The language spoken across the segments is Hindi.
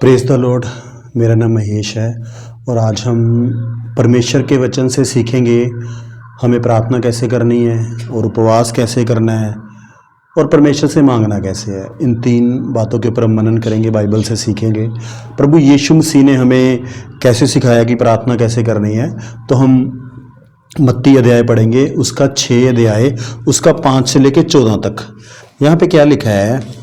Praise the Lord. मेरा नाम महेश है और आज हम परमेश्वर के वचन से सीखेंगे हमें प्रार्थना कैसे करनी है और उपवास कैसे करना है और परमेश्वर से मांगना कैसे है। इन तीन बातों के ऊपर हम मनन करेंगे, बाइबल से सीखेंगे। प्रभु यीशु मसीह ने हमें कैसे सिखाया कि प्रार्थना कैसे करनी है। तो हम मत्ती अध्याय पढ़ेंगे, उसका 6 अध्याय, उसका 5 से लेकर 14 तक। यहाँ पे क्या लिखा है,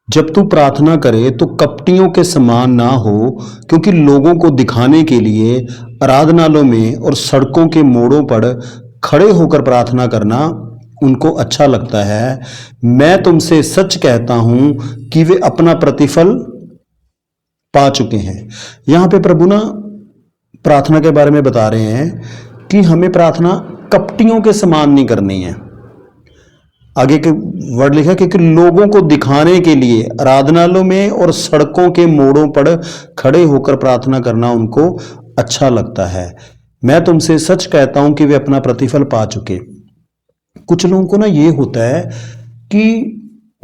जब तू प्रार्थना करे तो कपटियों के समान ना हो, क्योंकि लोगों को दिखाने के लिए आराधनालयों में और सड़कों के मोड़ों पर खड़े होकर प्रार्थना करना उनको अच्छा लगता है। मैं तुमसे सच कहता हूं कि वे अपना प्रतिफल पा चुके हैं। यहाँ पे प्रभु ना प्रार्थना के बारे में बता रहे हैं कि हमें प्रार्थना कपटियों के समान नहीं करनी है। आगे के वर्ड लिखा कि लोगों को दिखाने के लिए आराधनालयों में और सड़कों के मोड़ों पर खड़े होकर प्रार्थना करना उनको अच्छा लगता है। मैं तुमसे सच कहता हूं कि वे अपना प्रतिफल पा चुके। कुछ लोगों को ना ये होता है कि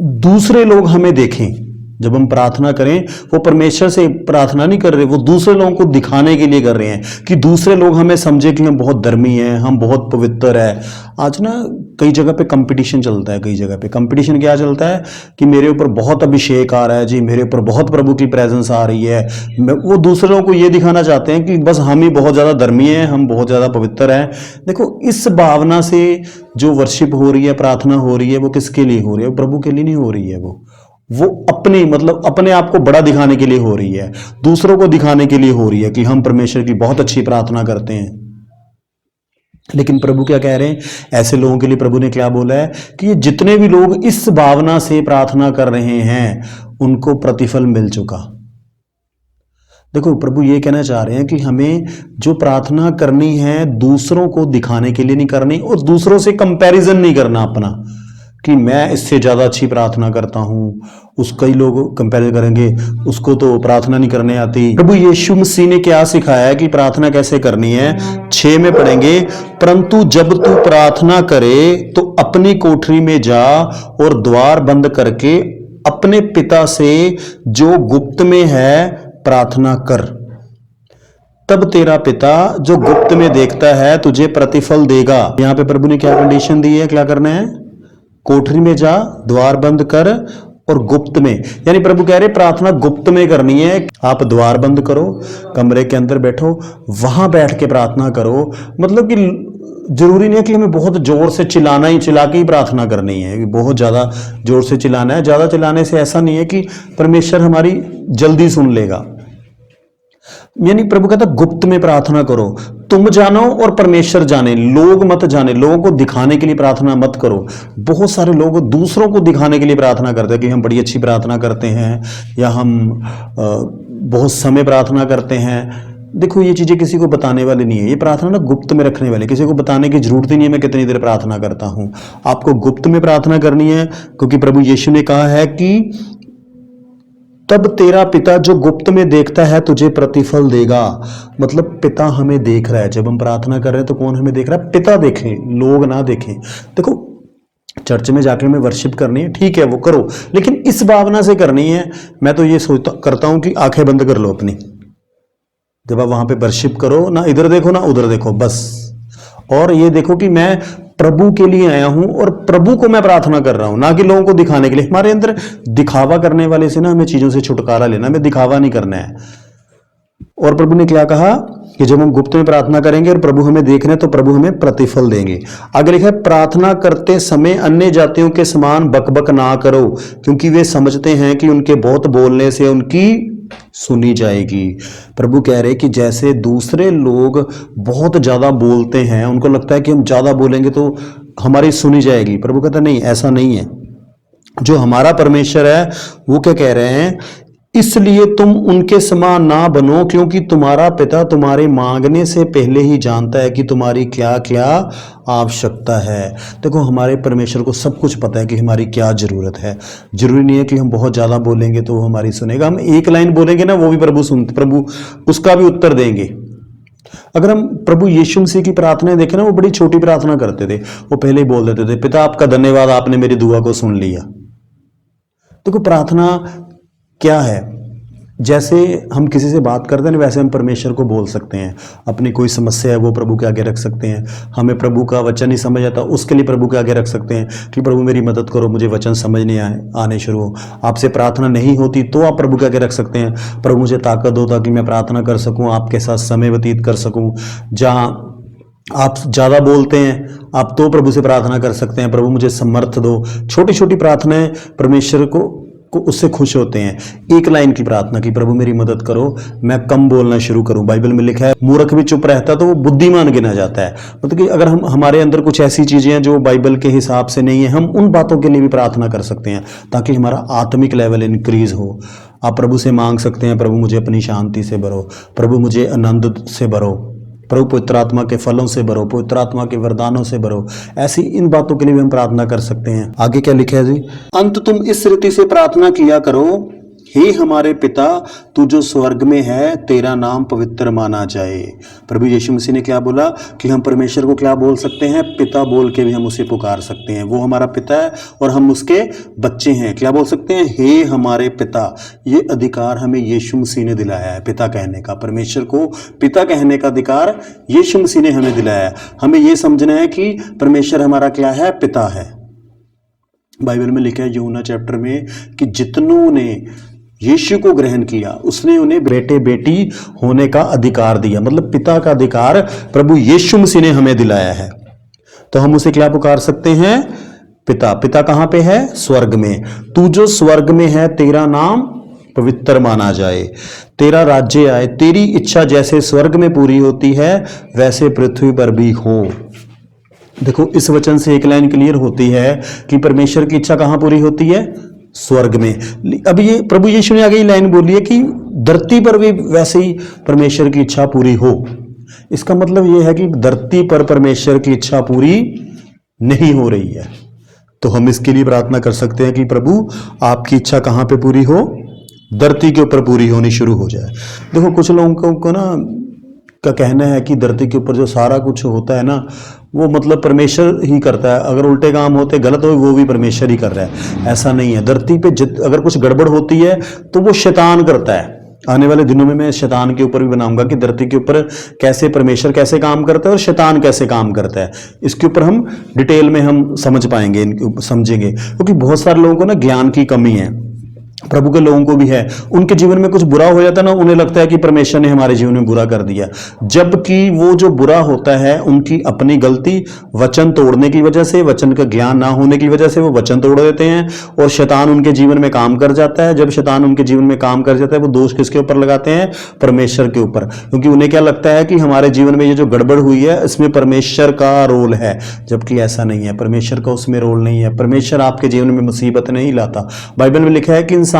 दूसरे लोग हमें देखें। जब हम प्रार्थना करें, वो परमेश्वर से प्रार्थना नहीं कर रहे, वो दूसरे लोगों को दिखाने के लिए कर रहे हैं कि दूसरे लोग हमें समझे कि हम बहुत धर्मी हैं, हम बहुत पवित्र है। आज ना कई जगह पे कंपटीशन चलता है। कई जगह पे कंपटीशन क्या चलता है कि मेरे ऊपर बहुत अभिषेक आ रहा है जी, मेरे ऊपर बहुत प्रभु की प्रेजेंस आ रही है। वो दूसरे लोगों को ये दिखाना चाहते हैं कि बस हम ही बहुत ज़्यादा धर्मी हैं, हम बहुत ज़्यादा पवित्र हैं। देखो, इस भावना से जो वर्शिप हो रही है, प्रार्थना हो रही है, वो किसके लिए हो रही है? वो प्रभु के लिए नहीं हो रही है। वो अपने अपने आप को बड़ा दिखाने के लिए हो रही है, दूसरों को दिखाने के लिए हो रही है कि हम परमेश्वर की बहुत अच्छी प्रार्थना करते हैं। लेकिन प्रभु क्या कह रहे हैं? ऐसे लोगों के लिए प्रभु ने क्या बोला है कि ये जितने भी लोग इस भावना से प्रार्थना कर रहे हैं, उनको प्रतिफल मिल चुका। देखो, प्रभु ये कहना चाह रहे हैं कि हमें जो प्रार्थना करनी है दूसरों को दिखाने के लिए नहीं करनी, और दूसरों से कंपैरिजन नहीं करना अपना कि मैं इससे ज़्यादा अच्छी प्रार्थना करता हूँ। कई लोग कंपेयर करेंगे, उसको तो प्रार्थना नहीं करने आती। प्रभु यीशु मसीह ने क्या सिखाया है कि प्रार्थना कैसे करनी है? 6 में पढ़ेंगे, परंतु जब तू प्रार्थना करे तो अपनी कोठरी में जा और द्वार बंद करके अपने पिता से जो गुप्त में है प्रार्थना कर। तब तेरा पिता जो गुप्त में देखता है तुझे प्रतिफल देगा। यहाँ पे प्रभु ने क्या कंडीशन दी है? क्या करना है? कोठरी में जा, द्वार बंद कर और गुप्त में। यानी प्रभु कह रहे प्रार्थना गुप्त में करनी है। आप द्वार बंद करो, कमरे के अंदर बैठो, वहां बैठ के प्रार्थना करो। मतलब कि जरूरी नहीं है कि हमें बहुत जोर से चिल्ला के ही प्रार्थना करनी है, बहुत ज्यादा जोर से चिल्लाना है। ज्यादा चिल्लाने से ऐसा नहीं है कि परमेश्वर हमारी जल्दी सुन लेगा। यानी प्रभु कहता गुप्त में प्रार्थना करो। तुम जानो और परमेश्वर जाने, लोग मत जाने। लोगों को दिखाने के लिए प्रार्थना मत करो। बहुत सारे लोग दूसरों को दिखाने के लिए प्रार्थना करते हैं कि हम बड़ी अच्छी प्रार्थना करते हैं या हम बहुत समय प्रार्थना करते हैं। देखो, ये चीजें किसी को बताने वाली नहीं है। ये प्रार्थना ना गुप्त में रखने वाली, किसी को बताने की जरूरत ही नहीं है मैं कितनी देर प्रार्थना करता हूं। आपको गुप्त में प्रार्थना करनी है, क्योंकि प्रभु यीशु ने कहा है कि तब तेरा पिता जो गुप्त में देखता है तुझे प्रतिफल देगा। मतलब पिता हमें देख रहा है। जब हम प्रार्थना कर रहे हैं तो कौन हमें देख रहा है? पिता देखें, लोग ना देखें। देखो, चर्च में जाके हमें वर्शिप करनी है, ठीक है, वो करो, लेकिन इस भावना से करनी है। मैं तो ये करता हूं कि आंखें बंद कर लो अपनी। जब आप वहां पे वर्शिप करो, ना इधर देखो ना उधर देखो, बस। और ये देखो कि मैं प्रभु के लिए आया हूं और प्रभु को मैं प्रार्थना कर रहा हूं, ना कि लोगों को दिखाने के लिए। हमारे अंदर दिखावा करने वाले से ना हमें चीजों से छुटकारा लेना, हमें दिखावा नहीं करना है। और प्रभु ने क्या कहा कि जब हम गुप्त में प्रार्थना करेंगे और प्रभु हमें देख रहे हैं तो प्रभु हमें प्रतिफल देंगे। आगे लिखा है, प्रार्थना करते समय अन्य जातियों के समान बकबक ना करो, क्योंकि वे समझते हैं कि उनके बहुत बोलने से उनकी सुनी जाएगी। प्रभु कह रहे कि जैसे दूसरे लोग बहुत ज्यादा बोलते हैं, उनको लगता है कि हम ज्यादा बोलेंगे तो हमारी सुनी जाएगी। प्रभु कहता नहीं, ऐसा नहीं है। जो हमारा परमेश्वर है वो क्या कह रहे हैं? इसलिए तुम उनके समान ना बनो, क्योंकि तुम्हारा पिता तुम्हारे मांगने से पहले ही जानता है कि तुम्हारी क्या क्या आवश्यकता है। देखो, हमारे परमेश्वर को सब कुछ पता है कि हमारी क्या जरूरत है। जरूरी नहीं है कि हम बहुत ज्यादा बोलेंगे तो वो हमारी सुनेगा। हम एक लाइन बोलेंगे ना, वो भी प्रभु उसका भी उत्तर देंगे। अगर हम प्रभु यीशु मसीह की प्रार्थनाएं देखें ना, वो बड़ी छोटी प्रार्थना करते थे। वो पहले ही बोल देते थे, पिता आपका धन्यवाद, आपने मेरी दुआ को सुन लिया। देखो, प्रार्थना क्या है? जैसे हम किसी से बात करते हैं वैसे हम परमेश्वर को बोल सकते हैं। अपनी कोई समस्या है वो प्रभु के आगे रख सकते हैं। हमें प्रभु का वचन नहीं समझ आता, उसके लिए प्रभु के आगे रख सकते हैं कि प्रभु मेरी मदद करो, मुझे वचन समझ नहीं आने शुरू हो। आपसे प्रार्थना नहीं होती तो आप प्रभु के आगे रख सकते हैं, प्रभु मुझे ताकत दो ताकि मैं प्रार्थना कर सकूँ, आपके साथ समय व्यतीत कर सकूँ। जहाँ आप ज़्यादा बोलते हैं आप तो प्रभु से प्रार्थना कर सकते हैं, प्रभु मुझे समर्थ दो। छोटी छोटी प्रार्थनाएं परमेश्वर को उससे खुश होते हैं। एक लाइन की प्रार्थना की, प्रभु मेरी मदद करो, मैं कम बोलना शुरू करूं। बाइबल में लिखा है मूर्ख भी चुप रहता तो वो बुद्धिमान गिना जाता है। मतलब कि अगर हमारे अंदर कुछ ऐसी चीजें हैं जो बाइबल के हिसाब से नहीं है, हम उन बातों के लिए भी प्रार्थना कर सकते हैं ताकि हमारा आत्मिक लेवल इंक्रीज हो। आप प्रभु से मांग सकते हैं, प्रभु मुझे अपनी शांति से भरो, प्रभु मुझे आनंद से भरो, प्रभु पवित्र आत्मा के फलों से भरो, पवित्र आत्मा के वरदानों से भरो। ऐसी इन बातों के लिए भी हम प्रार्थना कर सकते हैं। आगे क्या लिखा है जी, अंत तुम इस रीति से प्रार्थना किया करो, हे हमारे पिता तू जो स्वर्ग में है, तेरा नाम पवित्र माना जाए। प्रभु यीशु मसीह ने क्या बोला कि हम परमेश्वर को क्या बोल सकते हैं, पिता बोल के भी हम उसे पुकार सकते हैं। वो हमारा पिता है और हम उसके बच्चे हैं। क्या बोल सकते हैं, हे हमारे पिता। ये अधिकार हमें यीशु मसीह ने दिलाया है पिता कहने का। परमेश्वर को पिता कहने का अधिकार यीशु मसीह ने हमें दिलाया है। हमें यह समझना है कि परमेश्वर हमारा क्या है, पिता है। बाइबल में लिखा है यूहन्ना चैप्टर में कि जितनों ने यीशु को ग्रहण किया उसने उन्हें बेटे बेटी होने का अधिकार दिया। मतलब पिता का अधिकार प्रभु यीशु मसीह ने हमें दिलाया है। तो हम उसे क्या पुकार सकते हैं, पिता। पिता कहां पे है, स्वर्ग में। तू जो स्वर्ग में है तेरा नाम पवित्र माना जाए, तेरा राज्य आए, तेरी इच्छा जैसे स्वर्ग में पूरी होती है वैसे पृथ्वी पर भी हो। देखो इस वचन से एक लाइन क्लियर होती है कि परमेश्वर की इच्छा कहां पूरी होती है, स्वर्ग में। अब ये प्रभु यीशु ने आगे ये लाइन बोली है कि धरती पर भी वैसे ही परमेश्वर की इच्छा पूरी हो। इसका मतलब ये है कि धरती पर परमेश्वर की इच्छा पूरी नहीं हो रही है। तो हम इसके लिए प्रार्थना कर सकते हैं कि प्रभु आपकी इच्छा कहां पे पूरी हो, धरती के ऊपर पूरी होनी शुरू हो जाए। देखो कुछ लोगों को ना का कहना है कि धरती के ऊपर जो सारा कुछ होता है ना वो मतलब परमेश्वर ही करता है, अगर उल्टे काम होते गलत हो वो भी परमेश्वर ही कर रहा है। ऐसा नहीं है। धरती पे अगर कुछ गड़बड़ होती है तो वो शैतान करता है। आने वाले दिनों में मैं शैतान के ऊपर भी बनाऊंगा कि धरती के ऊपर कैसे परमेश्वर कैसे काम करता है और शैतान कैसे काम करता है। इसके ऊपर हम डिटेल में हम समझ पाएंगे, समझेंगे। क्योंकि बहुत सारे लोगों को ना ज्ञान की कमी है, प्रभु के लोगों को भी है। उनके जीवन में कुछ बुरा हो जाता है ना, उन्हें लगता है कि परमेश्वर ने हमारे जीवन में बुरा कर दिया, जबकि वो जो बुरा होता है उनकी अपनी गलती, वचन तोड़ने की वजह से, वचन का ज्ञान ना होने की वजह से वो वचन तोड़ देते हैं और शैतान उनके जीवन में काम कर जाता है। जब शैतान उनके जीवन में काम कर जाता है वो दोष किसके ऊपर लगाते हैं, परमेश्वर के ऊपर। क्योंकि उन्हें क्या लगता है कि हमारे जीवन में ये जो गड़बड़ हुई है इसमें परमेश्वर का रोल है, जबकि ऐसा नहीं है। परमेश्वर का उसमें रोल नहीं है। परमेश्वर आपके जीवन में मुसीबत नहीं लाता। बाइबल में लिखा है कि इंसान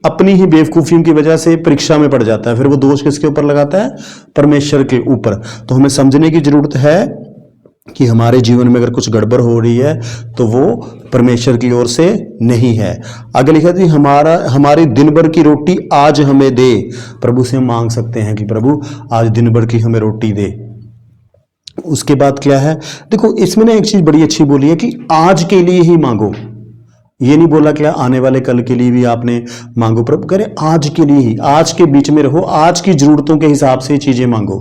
अपनी ही बेवकूफियों की वजह से परीक्षा में पड़ जाता है, फिर वो दोष किसके ऊपर लगाता है, परमेश्वर के ऊपर। तो हमें समझने की जरूरत है कि हमारे जीवन में अगर कुछ गड़बड़ हो रही है तो वो परमेश्वर की ओर से नहीं है। आगे लिखा है हमारी दिन भर की रोटी आज हमें दे। प्रभु से हम मांग सकते हैं कि प्रभु आज दिन भर की हमें रोटी दे। उसके बाद क्या है, देखो इसमें ना एक चीज बड़ी अच्छी बोली है कि आज के लिए ही मांगो। ये नहीं बोला क्या आने वाले कल के लिए भी आपने मांगो। प्रभु कह रहे आज के लिए ही, आज के बीच में रहो, आज की जरूरतों के हिसाब से चीजें मांगो।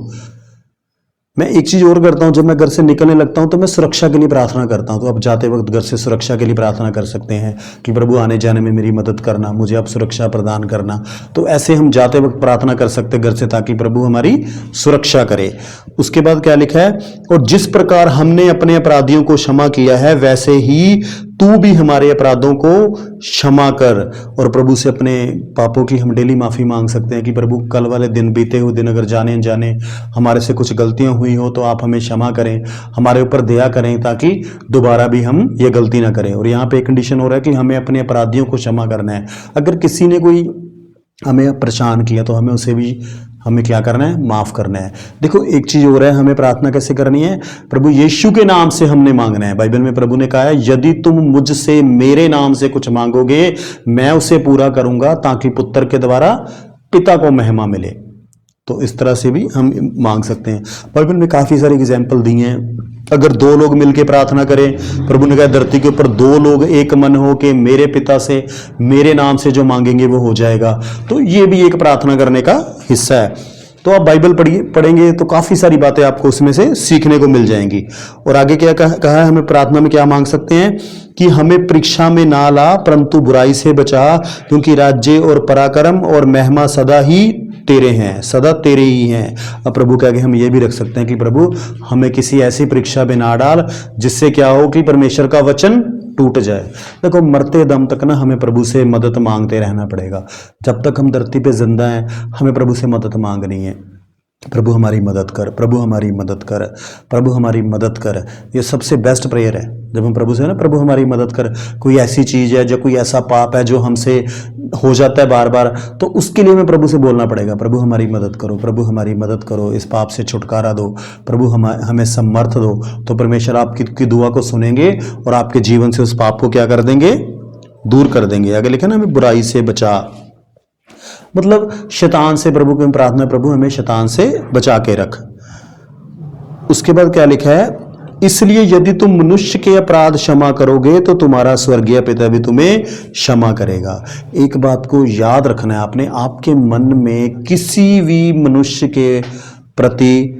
मैं एक चीज और करता हूं, जब मैं घर से निकलने लगता हूं तो मैं सुरक्षा के लिए प्रार्थना करता हूं। तो अब जाते वक्त घर से सुरक्षा के लिए प्रार्थना कर सकते हैं कि प्रभु आने जाने में मेरी मदद करना, मुझे अब सुरक्षा प्रदान करना। तो ऐसे हम जाते वक्त प्रार्थना कर सकते हैं घर से, ताकि प्रभु हमारी सुरक्षा करे। उसके बाद क्या लिखा है, और जिस प्रकार हमने अपने अपराधियों को क्षमा किया है वैसे ही तू भी हमारे अपराधों को क्षमा कर। और प्रभु से अपने पापों की हम डेली माफी मांग सकते हैं कि प्रभु कल वाले दिन, बीते हुए दिन अगर जाने अनजाने हमारे से कुछ गलतियां हुई हो तो आप हमें क्षमा करें, हमारे ऊपर दया करें, ताकि दोबारा भी हम ये गलती ना करें। और यहाँ पे एक कंडीशन हो रहा है कि हमें अपने अपराधियों को क्षमा करना है। अगर किसी ने कोई हमें परेशान किया तो हमें उसे भी हमें क्या करना है, माफ करना है। देखो एक चीज हो रहा है, हमें प्रार्थना कैसे करनी है, प्रभु यीशु के नाम से हमने मांगना है। बाइबल में प्रभु ने कहा है यदि तुम मुझसे मेरे नाम से कुछ मांगोगे मैं उसे पूरा करूंगा, ताकि पुत्र के द्वारा पिता को महिमा मिले। तो इस तरह से भी हम मांग सकते हैं। बाइबल में काफी सारे एग्जाम्पल दिए हैं। अगर दो लोग मिलकर प्रार्थना करें, प्रभु ने कहा धरती के ऊपर दो लोग एक मन हो के मेरे पिता से मेरे नाम से जो मांगेंगे वो हो जाएगा। तो ये भी एक प्रार्थना करने का हिस्सा है। तो आप बाइबल पढ़ेंगे तो काफ़ी सारी बातें आपको उसमें से सीखने को मिल जाएंगी। और आगे क्या कहा है, हमें प्रार्थना में क्या मांग सकते हैं कि हमें परीक्षा में ना ला परंतु बुराई से बचा, क्योंकि राज्य और पराक्रम और महिमा सदा ही तेरे हैं, सदा तेरे ही हैं। अब प्रभु के आगे हम ये भी रख सकते हैं कि प्रभु हमें किसी ऐसी परीक्षा में ना डाल जिससे क्या हो कि परमेश्वर का वचन टूट जाए। देखो मरते दम तक ना हमें प्रभु से मदद मांगते रहना पड़ेगा। जब तक हम धरती पे जिंदा हैं हमें प्रभु से मदद मांगनी है। प्रभु हमारी मदद कर, प्रभु हमारी मदद कर, प्रभु हमारी मदद कर। ये सबसे बेस्ट प्रेयर है जब हम प्रभु से ना प्रभु हमारी मदद कर। कोई ऐसी चीज़ है जो कोई ऐसा पाप है जो हमसे हो जाता है बार बार, तो उसके लिए हमें प्रभु से बोलना पड़ेगा, प्रभु हमारी मदद करो, प्रभु हमारी मदद करो, इस पाप से छुटकारा दो, प्रभु हमें समर्थ दो। तो परमेश्वर आपकी दुआ को सुनेंगे और आपके जीवन से उस पाप को क्या कर देंगे, दूर कर देंगे। आगे लिखा ना हमें बुराई से बचा, मतलब शैतान से प्रभु की प्रार्थना, प्रभु हमें शैतान से बचा के रख। उसके बाद क्या लिखा है, इसलिए यदि तुम मनुष्य के अपराध क्षमा करोगे तो तुम्हारा स्वर्गीय पिता भी तुम्हें क्षमा करेगा। एक बात को याद रखना है आपने, आपके मन में किसी भी मनुष्य के प्रति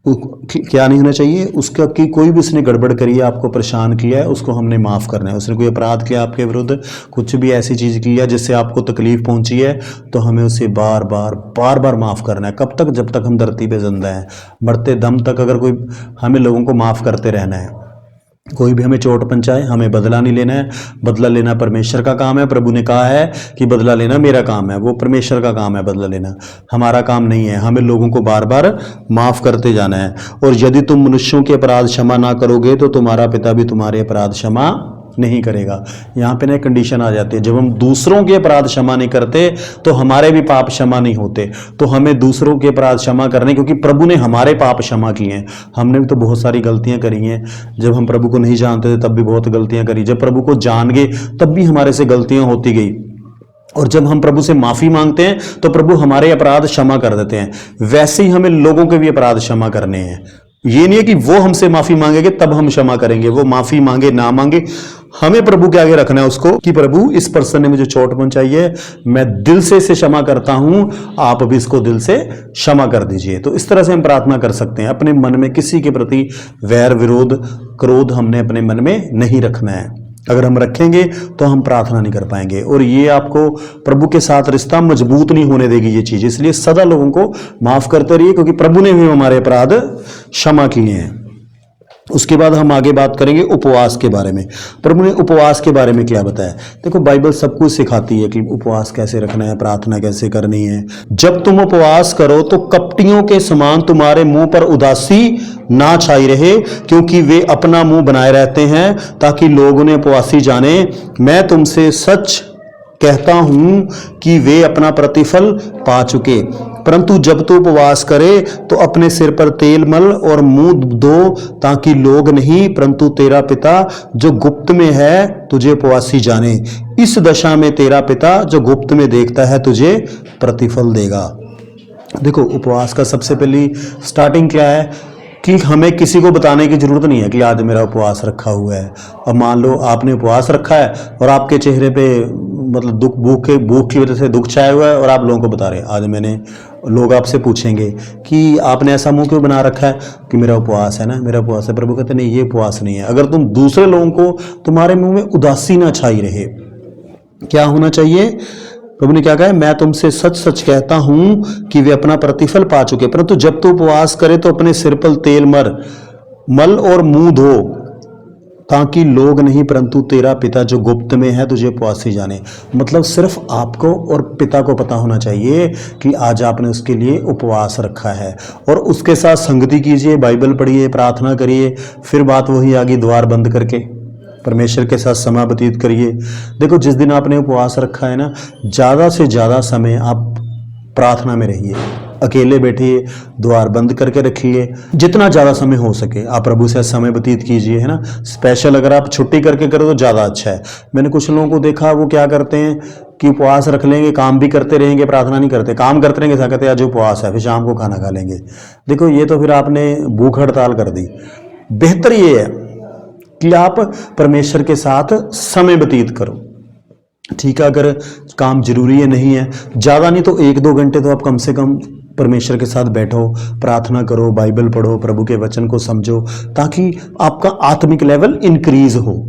क्या नहीं होना चाहिए, उसका कि कोई भी उसने गड़बड़ करी है, आपको परेशान किया है, उसको हमने माफ़ करना है। उसने कोई अपराध किया आपके विरुद्ध, कुछ भी ऐसी चीज़ की है जिससे आपको तकलीफ पहुंची है, तो हमें उसे बार बार माफ़ करना है। कब तक, जब तक हम धरती पे जिंदा हैं, मरते दम तक अगर कोई हमें लोगों को माफ़ करते रहना है। कोई भी हमें चोट पहुंचाए हमें बदला नहीं लेना है, बदला लेना परमेश्वर का काम है। प्रभु ने कहा है कि बदला लेना मेरा काम है, वो परमेश्वर का काम है, बदला लेना हमारा काम नहीं है। हमें लोगों को बार बार माफ़ करते जाना है। और यदि तुम मनुष्यों के अपराध क्षमा ना करोगे तो तुम्हारा पिता भी तुम्हारे अपराध क्षमा नहीं करेगा। यहाँ पे ना एक कंडीशन आ जाती है, जब हम दूसरों के अपराध क्षमा नहीं करते तो हमारे भी पाप क्षमा नहीं होते। तो हमें दूसरों के अपराध क्षमा करने, क्योंकि प्रभु ने हमारे पाप क्षमा किए हैं। हमने भी तो बहुत सारी गलतियां करी हैं। जब हम प्रभु को नहीं जानते थे तब भी बहुत गलतियां करी, जब प्रभु को जान गए तब भी हमारे से गलतियां होती गई। और जब हम प्रभु से माफी मांगते हैं तो प्रभु हमारे अपराध क्षमा कर देते हैं। वैसे ही हमें लोगों के भी अपराध क्षमा करने हैं। ये नहीं है कि वो हमसे माफी मांगेंगे तब हम क्षमा करेंगे, वो माफी मांगे ना मांगे हमें प्रभु के आगे रखना है उसको कि प्रभु इस पर्सन ने मुझे चोट पहुंचाई है, मैं दिल से इसे क्षमा करता हूं, आप भी इसको दिल से क्षमा कर दीजिए। तो इस तरह से हम प्रार्थना कर सकते हैं। अपने मन में किसी के प्रति वैर विरोध क्रोध हमने अपने मन में नहीं रखना है। अगर हम रखेंगे तो हम प्रार्थना नहीं कर पाएंगे और ये आपको प्रभु के साथ रिश्ता मजबूत नहीं होने देगी ये चीज। इसलिए सदा लोगों को माफ करते रहिए, क्योंकि प्रभु ने भी हमारे अपराध क्षमा किए हैं। उसके बाद हम आगे बात करेंगे उपवास के बारे में। प्रभु ने उपवास के बारे में क्या बताया। देखो बाइबल सब कुछ सिखाती है कि उपवास कैसे रखना है, प्रार्थना कैसे करनी है। जब तुम उपवास करो तो कपटियों के समान तुम्हारे मुंह पर उदासी ना छाई रहे, क्योंकि वे अपना मुंह बनाए रहते हैं ताकि लोग उन्हें उपवासी जाने। मैं तुमसे सच कहता हूं कि वे अपना प्रतिफल पा चुके। परंतु जब तू उपवास करे तो अपने सिर पर तेल मल और मुंह धो, ताकि लोग नहीं परंतु तेरा पिता जो गुप्त में है तुझे उपवासी जाने। इस दशा में तेरा पिता जो गुप्त में देखता है तुझे प्रतिफल देगा। देखो उपवास का सबसे पहली स्टार्टिंग क्या है कि हमें किसी को बताने की जरूरत नहीं है कि आज मेरा उपवास रखा हुआ है। अब मान लो आपने उपवास रखा है और आपके चेहरे पे मतलब भूख की वजह से दुख छाया हुआ है और आप लोगों को बता रहे हैं आज मैंने, लोग आपसे पूछेंगे कि आपने ऐसा मुंह क्यों बना रखा है कि मेरा उपवास है ना, मेरा उपवास है। प्रभु कहते नहीं, ये उपवास नहीं है। अगर तुम दूसरे लोगों को, तुम्हारे मुंह में उदासी ना छाई रहे, क्या होना चाहिए। प्रभु ने क्या कहा, मैं तुमसे सच सच कहता हूं कि वे अपना प्रतिफल पा चुके। परंतु जब तू उपवास करे तो अपने सिर पर तेल मल और मुंह धो, ताकि लोग नहीं परंतु तेरा पिता जो गुप्त में है तुझे उपवासी जाने। मतलब सिर्फ आपको और पिता को पता होना चाहिए कि आज आपने उसके लिए उपवास रखा है। और उसके साथ संगति कीजिए, बाइबल पढ़िए, प्रार्थना करिए। फिर बात वही आ गई, द्वार बंद करके परमेश्वर के साथ समय व्यतीत करिए। देखो जिस दिन आपने उपवास रखा है ना, ज़्यादा से ज़्यादा समय आप प्रार्थना में रहिए, अकेले बैठिए, द्वार बंद करके रखिए। जितना ज़्यादा समय हो सके आप प्रभु से समय व्यतीत कीजिए, है ना। स्पेशल अगर आप छुट्टी करके करो तो ज़्यादा अच्छा है। मैंने कुछ लोगों को देखा, वो क्या करते हैं कि उपवास रख लेंगे, काम भी करते रहेंगे, प्रार्थना नहीं करते। काम करते रहेंगे, क्या कहते हैं आज उपवास है, फिर शाम को खाना खा लेंगे। देखो ये तो फिर आपने भूख हड़ताल कर दी। बेहतर ये है कि आप परमेश्वर के साथ समय व्यतीत करो। ठीक है, अगर काम जरूरी है, नहीं है, ज़्यादा नहीं तो 1-2 घंटे तो आप कम से कम परमेश्वर के साथ बैठो, प्रार्थना करो, बाइबल पढ़ो, प्रभु के वचन को समझो, ताकि आपका आत्मिक लेवल इंक्रीज हो।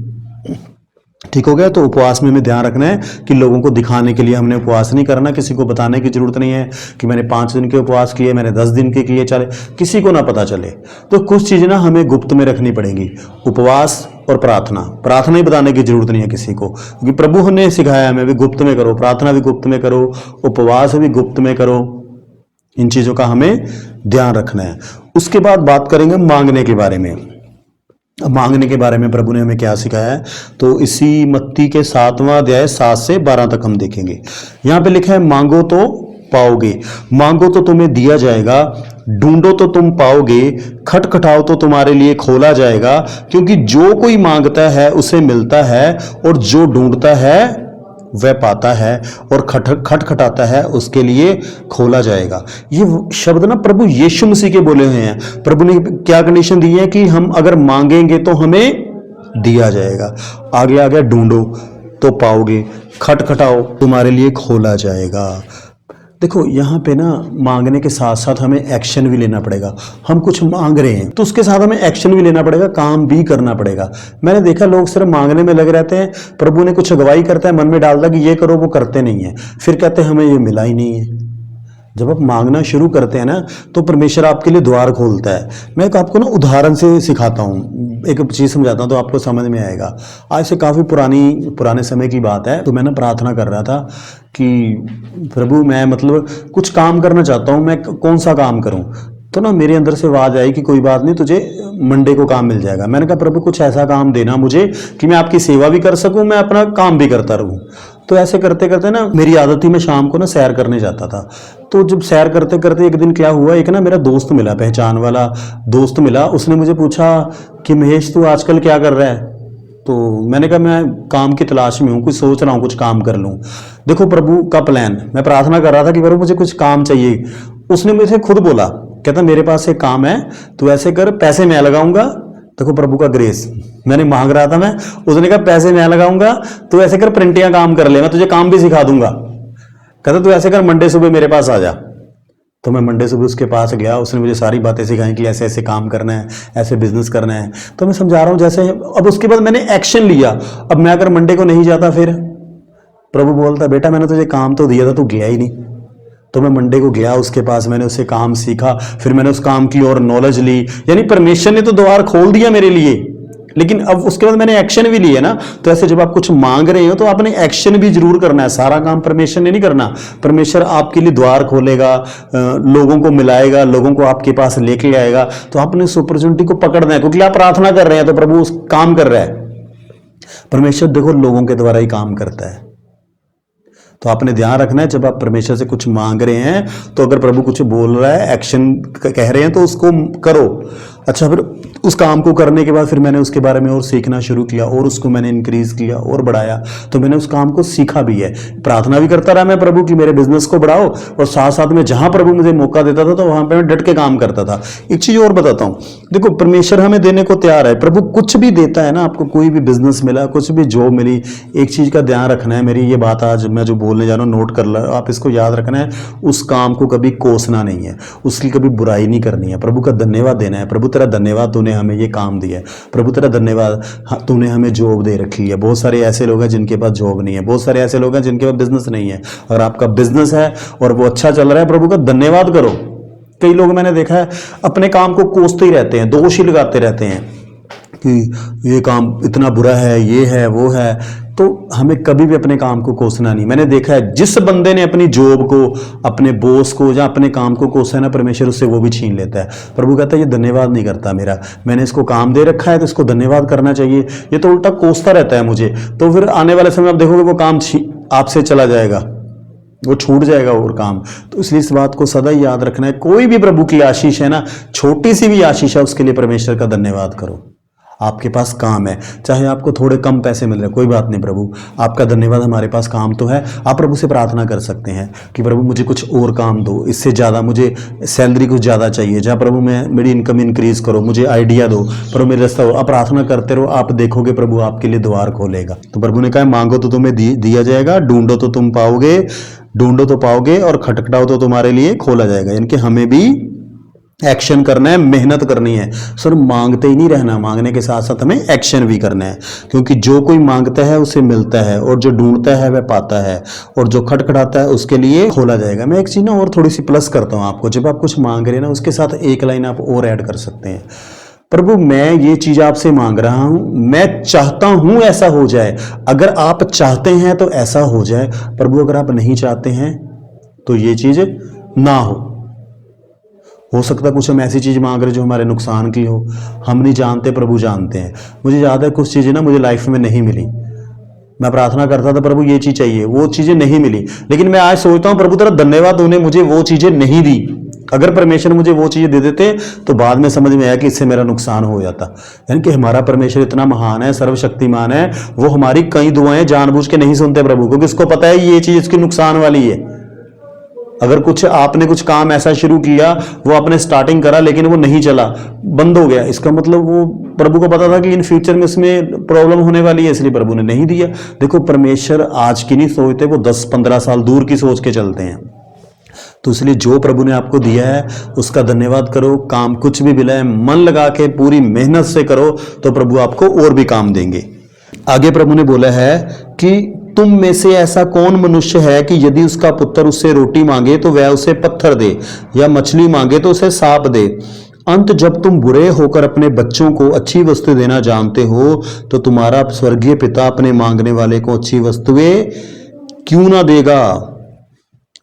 ठीक हो गया। तो उपवास में हमें ध्यान रखना है कि लोगों को दिखाने के लिए हमने उपवास नहीं करना, किसी को बताने की जरूरत नहीं है कि मैंने 5 दिन के उपवास किए, मैंने 10 दिन के किए, चले किसी को ना पता चले। तो कुछ चीज़ें ना हमें गुप्त में रखनी पड़ेंगी, उपवास और प्रार्थना। प्रार्थना ही बताने की जरूरत नहीं है किसी को, क्योंकि प्रभु ने सिखाया हमें भी गुप्त में करो, प्रार्थना भी गुप्त में करो, उपवास भी गुप्त में करो। इन चीज़ों का हमें ध्यान रखना है। उसके बाद बात करेंगे मांगने के बारे में। अब मांगने के बारे में प्रभु ने हमें क्या सिखाया है, तो इसी मत्ती के 7वां अध्याय 7 से 12 तक हम देखेंगे। यहाँ पे लिखा है, मांगो तो पाओगे, मांगो तो तुम्हें दिया जाएगा, ढूंढो तो तुम पाओगे, खटखटाओ तो तुम्हारे लिए खोला जाएगा। क्योंकि जो कोई मांगता है उसे मिलता है, और जो ढूंढता है वह पाता है, और खटखटाता है उसके लिए खोला जाएगा। ये शब्द ना प्रभु यीशु मसीह के बोले हुए हैं। प्रभु ने क्या कंडीशन दी है कि हम अगर मांगेंगे तो हमें दिया जाएगा। आगे आगे ढूंढो तो पाओगे, खटखटाओ तुम्हारे लिए खोला जाएगा। देखो यहाँ पे ना मांगने के साथ साथ हमें एक्शन भी लेना पड़ेगा। हम कुछ मांग रहे हैं तो उसके साथ हमें एक्शन भी लेना पड़ेगा, काम भी करना पड़ेगा। मैंने देखा लोग सिर्फ मांगने में लगे रहते हैं, प्रभु ने कुछ अगुवाई करता है, मन में डालता कि ये करो, वो करते नहीं है, फिर कहते हैं हमें ये मिला ही नहीं है। जब आप मांगना शुरू करते हैं ना तो परमेश्वर आपके लिए द्वार खोलता है। मैं एक आपको ना उदाहरण से सिखाता हूँ, एक चीज़ समझाता हूँ तो आपको समझ में आएगा। आज से काफ़ी पुराने समय की बात है। तो मैं ना प्रार्थना कर रहा था कि प्रभु मैं मतलब कुछ काम करना चाहता हूँ, मैं कौन सा काम करूँ। तो ना मेरे अंदर से आवाज़ आई कि कोई बात नहीं, तुझे मंडे को काम मिल जाएगा। मैंने कहा प्रभु कुछ ऐसा काम देना मुझे कि मैं आपकी सेवा भी कर सकूं, मैं अपना काम भी करता रहूं। तो ऐसे करते करते ना मेरी आदत थी, मैं शाम को ना सैर करने जाता था। तो जब सैर करते करते एक दिन क्या हुआ, एक ना मेरा दोस्त मिला, पहचान वाला दोस्त मिला। उसने मुझे पूछा कि महेश तू आजकल क्या कर रहा है। तो मैंने कहा मैं काम की तलाश में हूँ, कुछ सोच रहा हूँ कुछ काम कर लूँ। देखो प्रभु का प्लान, मैं प्रार्थना कर रहा था कि प्रभु मुझे कुछ काम चाहिए। उसने मुझे खुद बोला, कहता मेरे पास एक काम है, तू ऐसे कर, पैसे मैं लगाऊंगा। देखो प्रभु का ग्रेस, मैंने मांग रहा था मैं, उसने कहा पैसे मैं लगाऊंगा, तू ऐसे कर प्रिंटियां काम कर ले, मैं तुझे काम भी सिखा दूंगा। कहता तू ऐसे कर, मंडे सुबह मेरे पास आ जा। तो मैं मंडे सुबह उसके पास गया, उसने मुझे सारी बातें सिखाई कि ऐसे ऐसे काम करना है, ऐसे बिजनेस करना है। तो मैं समझा रहा हूँ जैसे। अब उसके बाद मैंने एक्शन लिया। अब मैं अगर मंडे को नहीं जाता फिर प्रभु बोलता बेटा मैंने तुझे काम तो दिया था, तू गया ही नहीं। तो मैं मंडे को गया उसके पास, मैंने उससे काम सीखा, फिर मैंने उस काम की और नॉलेज ली। यानी परमेश्वर ने तो द्वार खोल दिया मेरे लिए, लेकिन अब उसके बाद मैंने एक्शन भी लिया ना। तो ऐसे जब आप कुछ मांग रहे हो तो आपने एक्शन भी जरूर करना है। सारा काम परमेश्वर ने नहीं करना। परमेश्वर आपके लिए द्वार खोलेगा, लोगों को मिलाएगा, लोगों को आपके पास लेके आएगा। तो आपने उस अपॉर्चुनिटी को पकड़ना है, क्योंकि आप प्रार्थना कर रहे हैं तो प्रभु उस काम कर रहा है। परमेश्वर देखो लोगों के द्वारा ही काम करता है। तो आपने ध्यान रखना है जब आप परमेश्वर से कुछ मांग रहे हैं तो अगर प्रभु कुछ बोल रहा है, एक्शन कह रहे हैं तो उसको करो। अच्छा, फिर उस काम को करने के बाद फिर मैंने उसके बारे में और सीखना शुरू किया, और उसको मैंने इंक्रीज किया और बढ़ाया। तो मैंने उस काम को सीखा भी है। प्रार्थना भी करता रहा मैं प्रभु की मेरे बिजनेस को बढ़ाओ, और साथ साथ में जहां प्रभु मुझे मौका देता था तो वहां पे मैं डट के काम करता था। एक चीज और बताता हूँ, देखो परमेश्वर हमें देने को तैयार है। प्रभु कुछ भी देता है ना, आपको कोई भी बिजनेस मिला, कुछ भी जॉब मिली, एक चीज का ध्यान रखना है। मेरी ये बात आज मैं जो बोलने जा रहा हूँ नोट कर लो, आप इसको याद रखना है। उस काम को कभी कोसना नहीं है, उसकी कभी बुराई नहीं करनी है। प्रभु का धन्यवाद देना है, प्रभु तेरा धन्यवाद तूने हमें ये काम दिया है, प्रभु तेरा धन्यवाद तूने हमें जॉब दे रखी है। बहुत सारे ऐसे लोग हैं जिनके पास जॉब नहीं है, बहुत सारे ऐसे लोग हैं जिनके पास बिजनेस नहीं है। अगर आपका बिजनेस है और वो अच्छा चल रहा है, प्रभु का धन्यवाद करो। कई लोग मैंने देखा है अपने काम को कोसते ही रहते हैं, दोष ही लगाते रहते हैं कि ये काम इतना बुरा है, ये है, वो है। तो हमें कभी भी अपने काम को कोसना नहीं। मैंने देखा है जिस बंदे ने अपनी जॉब को, अपने बॉस को या अपने काम को कोसा है ना, परमेश्वर उससे वो भी छीन लेता है। प्रभु कहता है ये धन्यवाद नहीं करता मेरा, मैंने इसको काम दे रखा है तो इसको धन्यवाद करना चाहिए, ये तो उल्टा कोसता रहता है मुझे। तो फिर आने वाले समय आप देखोगे वो काम आपसे चला जाएगा, वो छूट जाएगा और काम। तो इसलिए इस बात को सदा ही याद रखना है। कोई भी प्रभु की आशीष है ना, छोटी सी भी आशीष है, उसके लिए परमेश्वर का धन्यवाद करो। आपके पास काम है, चाहे आपको थोड़े कम पैसे मिल रहे हैं, कोई बात नहीं प्रभु, आपका धन्यवाद, हमारे पास काम तो है। आप प्रभु से प्रार्थना कर सकते हैं कि प्रभु मुझे कुछ और काम दो, इससे ज़्यादा मुझे सैलरी कुछ ज़्यादा चाहिए, जहाँ प्रभु मैं मेरी इनकम इंक्रीज करो, मुझे आइडिया दो, प्रभु मेरे रास्ता हो। आप प्रार्थना करते रहो, आप देखोगे प्रभु आपके लिए द्वार खोलेगा। तो प्रभु ने कहा मांगो तो तुम्हें दिया जाएगा, ढूंढो तो तुम पाओगे, ढूंढो तो पाओगे, और खटखटाओ तो तुम्हारे लिए खोला जाएगा। यानी कि हमें भी एक्शन करना है, मेहनत करनी है। सर मांगते ही नहीं रहना, मांगने के साथ साथ हमें एक्शन भी करना है, क्योंकि जो कोई मांगता है उसे मिलता है, और जो ढूंढता है वह पाता है, और जो खटखटाता है उसके लिए खोला जाएगा। मैं एक चीज़ ना और थोड़ी सी प्लस करता हूँ आपको, जब आप कुछ मांग रहे हैं ना उसके साथ एक लाइन आप और ऐड कर सकते हैं, प्रभु मैं ये चीज आपसे मांग रहा हूं, मैं चाहता हूं ऐसा हो जाए। अगर आप चाहते हैं तो ऐसा हो जाए प्रभु, अगर आप नहीं चाहते हैं तो ये चीज ना हो सकता कुछ हम ऐसी चीज मांग रहे जो हमारे नुकसान की हो, हम नहीं जानते, प्रभु जानते हैं। मुझे याद है कुछ चीजें ना मुझे लाइफ में नहीं मिली, मैं प्रार्थना करता था प्रभु ये चीज चाहिए, वो चीजें नहीं मिली, लेकिन मैं आज सोचता हूं प्रभु तेरा धन्यवाद, उन्हें मुझे वो चीजें नहीं दी। अगर परमेश्वर मुझे वो चीजें दे देते तो बाद में समझ में आया कि इससे मेरा नुकसान हो जाता। यानी कि हमारा परमेश्वर इतना महान है, सर्वशक्तिमान है, वो हमारी कई दुआएं जानबूझ के नहीं सुनते प्रभु, क्योंकि उसको पता है ये चीज इसकी नुकसान वाली है। अगर कुछ आपने कुछ काम ऐसा शुरू किया, वो आपने स्टार्टिंग करा लेकिन वो नहीं चला, बंद हो गया, इसका मतलब वो प्रभु को पता था कि इन फ्यूचर में इसमें प्रॉब्लम होने वाली है, इसलिए प्रभु ने नहीं दिया। देखो परमेश्वर आज की नहीं सोचते, वो 10-15 साल दूर की सोच के चलते हैं। तो इसलिए जो प्रभु ने आपको दिया है उसका धन्यवाद करो। काम कुछ भी मिला है मन लगा के पूरी मेहनत से करो तो प्रभु आपको और भी काम देंगे। आगे प्रभु ने बोला है कि तुम में से ऐसा कौन मनुष्य है कि यदि उसका पुत्र उससे रोटी मांगे तो वह उसे पत्थर दे, या मछली मांगे तो उसे सांप दे। अंत जब तुम बुरे होकर अपने बच्चों को अच्छी वस्तु देना जानते हो तो तुम्हारा स्वर्गीय पिता अपने मांगने वाले को अच्छी वस्तुएं क्यों ना देगा।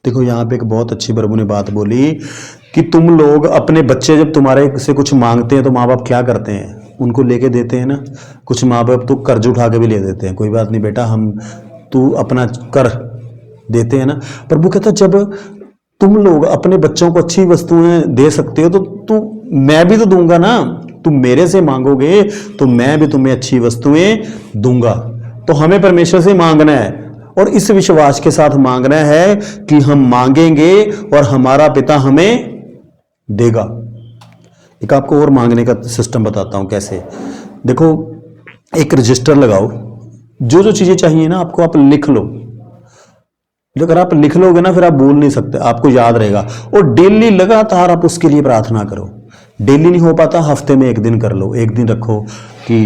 देखो यहाँ पे एक बहुत अच्छी प्रभु ने बात बोली कि तुम लोग अपने बच्चे जब तुम्हारे से कुछ मांगते हैं तो माँ बाप क्या करते हैं, उनको लेके देते हैं ना। कुछ माँ बाप तो कर्ज उठा के भी ले देते हैं, कोई बात नहीं बेटा हम तू अपना कर देते हैं ना। प्रभु कहता जब तुम लोग अपने बच्चों को अच्छी वस्तुएं दे सकते हो तो मैं भी तो दूंगा ना। तुम मेरे से मांगोगे तो मैं भी तुम्हें अच्छी वस्तुएं दूंगा। तो हमें परमेश्वर से मांगना है और इस विश्वास के साथ मांगना है कि हम मांगेंगे और हमारा पिता हमें देगा। एक आपको और मांगने का सिस्टम बताता हूं कैसे। देखो एक रजिस्टर लगाओ, जो जो चीजें चाहिए ना आपको आप लिख लो। अगर आप लिख लोगे ना फिर आप भूल नहीं सकते, आपको याद रहेगा। और डेली लगातार आप उसके लिए प्रार्थना करो। डेली नहीं हो पाता हफ्ते में एक दिन कर लो, एक दिन रखो कि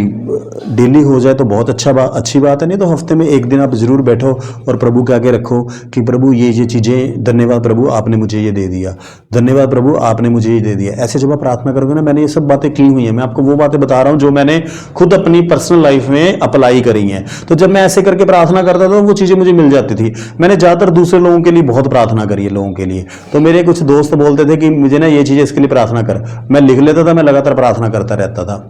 डेली हो जाए तो बहुत अच्छी बात है, नहीं तो हफ्ते में एक दिन आप जरूर बैठो और प्रभु के आगे रखो कि प्रभु ये चीज़ें, धन्यवाद प्रभु आपने मुझे ये दे दिया, धन्यवाद प्रभु आपने मुझे ये दे दिया। ऐसे जब आप प्रार्थना करोगे ना, मैंने ये सब बातें की हुई हैं, मैं आपको वो बातें बता रहा हूँ जो मैंने खुद अपनी पर्सनल लाइफ में अप्लाई करी हैं। तो जब मैं ऐसे करके प्रार्थना करता था वो चीज़ें मुझे मिल जाती थी। मैंने ज़्यादातर दूसरे लोगों के लिए बहुत प्रार्थना करी है, लोगों के लिए। तो मेरे कुछ दोस्त बोलते थे कि मुझे ना ये चीज़ें इसके लिए प्रार्थना कर, मैं लिख लेता था, मैं लगातार प्रार्थना करता रहता था।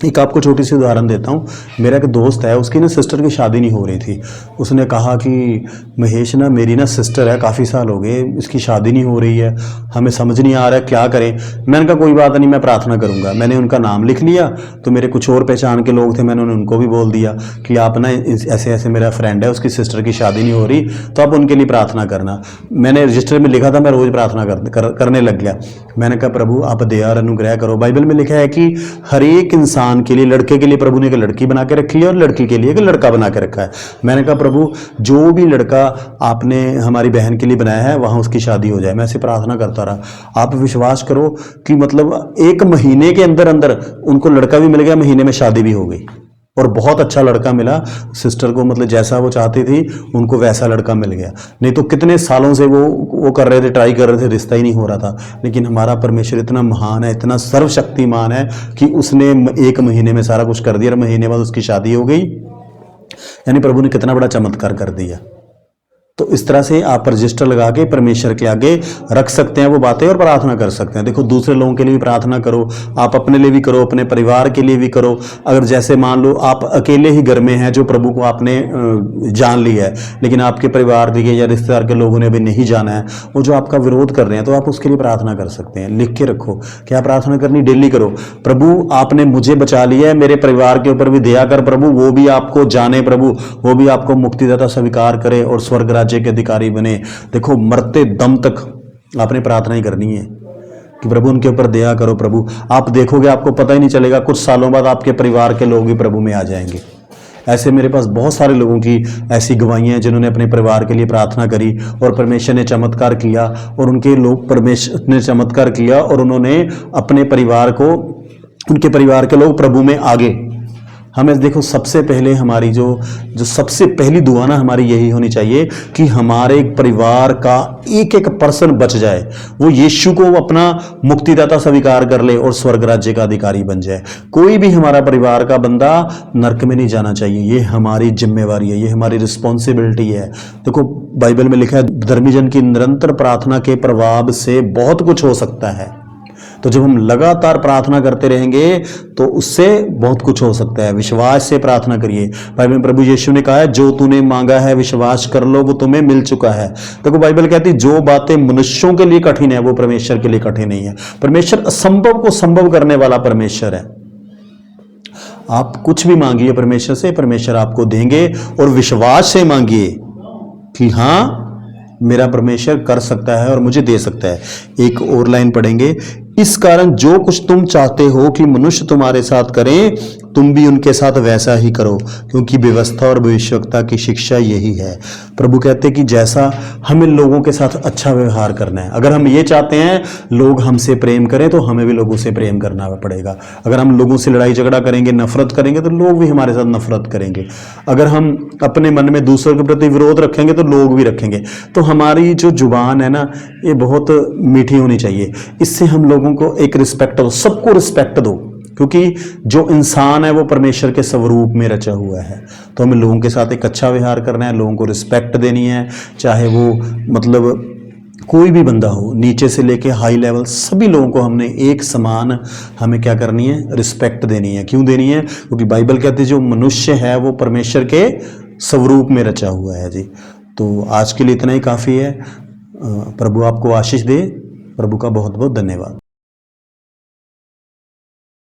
एक आपको छोटी सी उदाहरण देता हूँ। मेरा एक दोस्त है, उसकी ना सिस्टर की शादी नहीं हो रही थी। उसने कहा कि महेश ना मेरी ना सिस्टर है, काफ़ी साल हो गए इसकी शादी नहीं हो रही है, हमें समझ नहीं आ रहा है क्या करें। मैंने कहा कोई बात नहीं, मैं प्रार्थना करूँगा। मैंने उनका नाम लिख लिया। तो मेरे कुछ और पहचान के लोग थे, मैंने उनको भी बोल दिया कि आप ना ऐसे ऐसे मेरा फ्रेंड है, उसकी सिस्टर की शादी नहीं हो रही, तो आप उनके लिए प्रार्थना करना। मैंने रजिस्टर में लिखा था, मैं रोज़ प्रार्थना करने लग गया। मैंने कहा प्रभु आप दया और अनुग्रह करो। बाइबल में लिखा है कि हर एक इंसान के लिए, लड़के के लिए प्रभु ने एक लड़की बना के रखी है और लड़की के लिए एक लड़का बना के रखा है। मैंने कहा प्रभु जो भी लड़का आपने हमारी बहन के लिए बनाया है वहां उसकी शादी हो जाए। मैं ऐसे प्रार्थना करता रहा। आप विश्वास करो कि मतलब 1 महीने के अंदर अंदर उनको लड़का भी मिल गया, महीने में शादी भी हो गई और बहुत अच्छा लड़का मिला सिस्टर को। मतलब जैसा वो चाहती थी उनको वैसा लड़का मिल गया। नहीं तो कितने सालों से वो कर रहे थे, ट्राई कर रहे थे, रिश्ता ही नहीं हो रहा था। लेकिन हमारा परमेश्वर इतना महान है, इतना सर्वशक्तिमान है कि उसने 1 महीने में सारा कुछ कर दिया और महीने बाद उसकी शादी हो गई। यानी प्रभु ने कितना बड़ा चमत्कार कर दिया। तो इस तरह से आप रजिस्टर लगा के परमेश्वर के आगे रख सकते हैं वो बातें और प्रार्थना कर सकते हैं। देखो, दूसरे लोगों के लिए भी प्रार्थना करो, आप अपने लिए भी करो, अपने परिवार के लिए भी करो। अगर जैसे मान लो आप अकेले ही घर में हैं, जो प्रभु को आपने जान लिया है, लेकिन आपके परिवार के या रिश्तेदार के लोगों ने अभी नहीं जाना है, वो जो आपका विरोध कर रहे हैं, तो आप उसके लिए प्रार्थना कर सकते हैं। लिख के रखो, क्या प्रार्थना करनी, डेली करो। प्रभु आपने मुझे बचा लिया है, मेरे परिवार के ऊपर भी दया कर प्रभु, वो भी आपको जाने प्रभु, वो भी आपको मुक्तिदाता स्वीकार करे और स्वर्ग राज्य के अधिकारी बने। देखो, मरते दम तक आपने प्रार्थना ही करनी है कि प्रभु उनके ऊपर दया करो प्रभु। आप देखोगे, आपको पता ही नहीं चलेगा, कुछ सालों बाद आपके परिवार के लोग भी प्रभु में आ जाएंगे। ऐसे मेरे पास बहुत सारे लोगों की ऐसी गवाहियां हैं जिन्होंने अपने परिवार के लिए प्रार्थना करी और परमेश्वर ने चमत्कार किया, और उनके लोग, परमेश्वर ने चमत्कार किया और उन्होंने अपने परिवार को, उनके परिवार के लोग प्रभु में आगे। हमें देखो, सबसे पहले हमारी जो सबसे पहली दुआ ना हमारी यही होनी चाहिए कि हमारे परिवार का एक एक पर्सन बच जाए, वो यीशु को अपना मुक्तिदाता स्वीकार कर ले और स्वर्ग राज्य का अधिकारी बन जाए। कोई भी हमारा परिवार का बंदा नरक में नहीं जाना चाहिए। ये हमारी जिम्मेवारी है, ये हमारी रिस्पॉन्सिबिलिटी है। देखो, बाइबल में लिखा है, धर्मी जन की निरंतर प्रार्थना के प्रभाव से बहुत कुछ हो सकता है। तो जब हम लगातार प्रार्थना करते रहेंगे तो उससे बहुत कुछ हो सकता है। विश्वास से प्रार्थना करिए। बाइबल में प्रभु यीशु ने कहा है, जो तूने मांगा है विश्वास कर लो, वो तुम्हें मिल चुका है। देखो, बाइबल कहती है, जो बातें मनुष्यों के लिए कठिन है वो परमेश्वर के लिए कठिन नहीं है। परमेश्वर असंभव को संभव करने वाला परमेश्वर है। आप कुछ भी मांगिए परमेश्वर से, परमेश्वर आपको देंगे, और विश्वास से मांगिए कि हाँ, मेरा परमेश्वर कर सकता है और मुझे दे सकता है। एक और लाइन पढ़ेंगे, इस कारण जो कुछ तुम चाहते हो कि मनुष्य तुम्हारे साथ करें, तुम भी उनके साथ वैसा ही करो, क्योंकि व्यवस्था और भविष्यवक्ता की शिक्षा यही है। प्रभु कहते हैं कि जैसा हमें लोगों के साथ अच्छा व्यवहार करना है। अगर हम ये चाहते हैं लोग हमसे प्रेम करें, तो हमें भी लोगों से प्रेम करना पड़ेगा। अगर हम लोगों से लड़ाई झगड़ा करेंगे, नफरत करेंगे, तो लोग भी हमारे साथ नफरत करेंगे। अगर हम अपने मन में दूसरों के प्रति विरोध रखेंगे, तो लोग भी रखेंगे। तो हमारी जो जुबान है ना, ये बहुत मीठी होनी चाहिए। इससे हम लोगों को एक रिस्पेक्ट दो, सबको रिस्पेक्ट दो, क्योंकि जो इंसान है वो परमेश्वर के स्वरूप में रचा हुआ है। तो हमें लोगों के साथ एक अच्छा व्यवहार करना है, लोगों को रिस्पेक्ट देनी है, चाहे वो मतलब कोई भी बंदा हो, नीचे से लेके हाई लेवल, सभी लोगों को हमने एक समान हमें क्या करनी है, रिस्पेक्ट देनी है। क्यों देनी है? क्योंकि बाइबल कहती है जो मनुष्य है वो परमेश्वर के स्वरूप में रचा हुआ है जी। तो आज के लिए इतना ही काफ़ी है। प्रभु आपको आशीष दे। प्रभु का बहुत बहुत धन्यवाद।